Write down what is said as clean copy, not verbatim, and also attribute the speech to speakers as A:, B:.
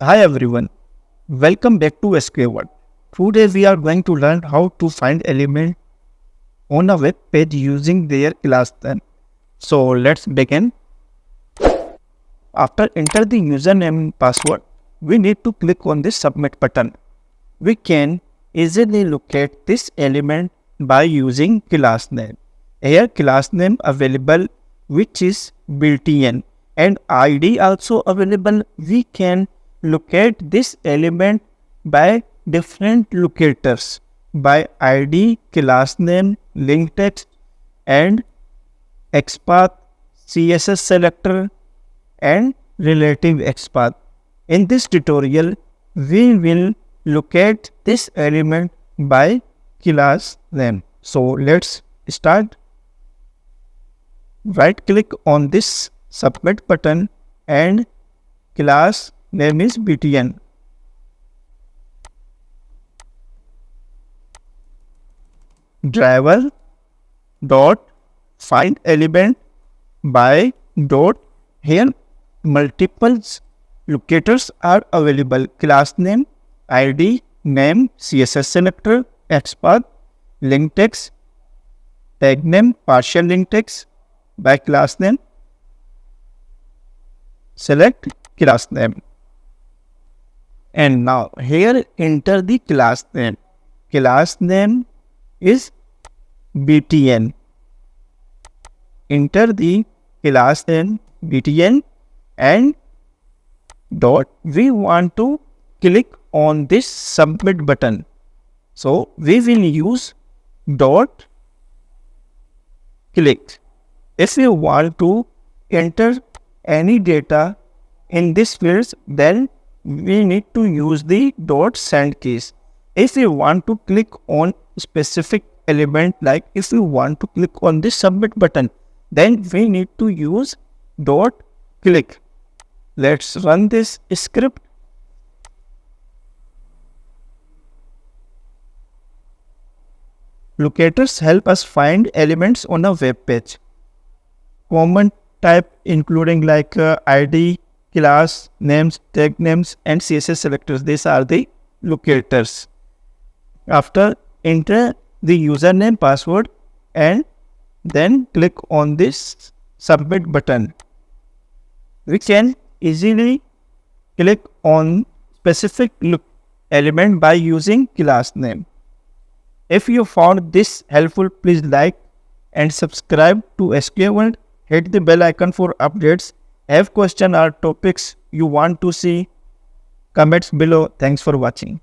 A: Hi everyone, welcome back to SQL. Today we are going to learn how to find element on a web page using their class name. So let's begin. After enter the username and password, we need to click on the submit button. We can easily locate this element by using class name. Here class name available which is built-in and ID also available. We can locate this element by different locators by ID, class name, link text and XPath, CSS selector and relative XPath. In this tutorial, we will locate this element by class name. So let's start. Right click on this submit button and class name is btn. Driver dot find element by dot. Here multiple locators are available: class name, ID, name, CSS selector, XPath, link text, tag name, partial link text by class name. Select class name. And now here enter the class name. Class name is btn. Enter the class name btn and dot. We want to click on this submit button. So we will use dot click. If you want to enter any data in this field, then we need to use the dot send keys. If you want to click on specific element, like if you want to click on this submit button, then we need to use dot click. Let's run this script. Locators help us find elements on a web page. Common type including like ID, class names, tag names and CSS selectors. These are the locators. After enter the username, password and then click on this submit button. We can easily click on specific element by using class name. If you found this helpful, please like and subscribe to SQL. Hit the bell icon for updates. Have questions or topics you want to see? Comments below. Thanks for watching.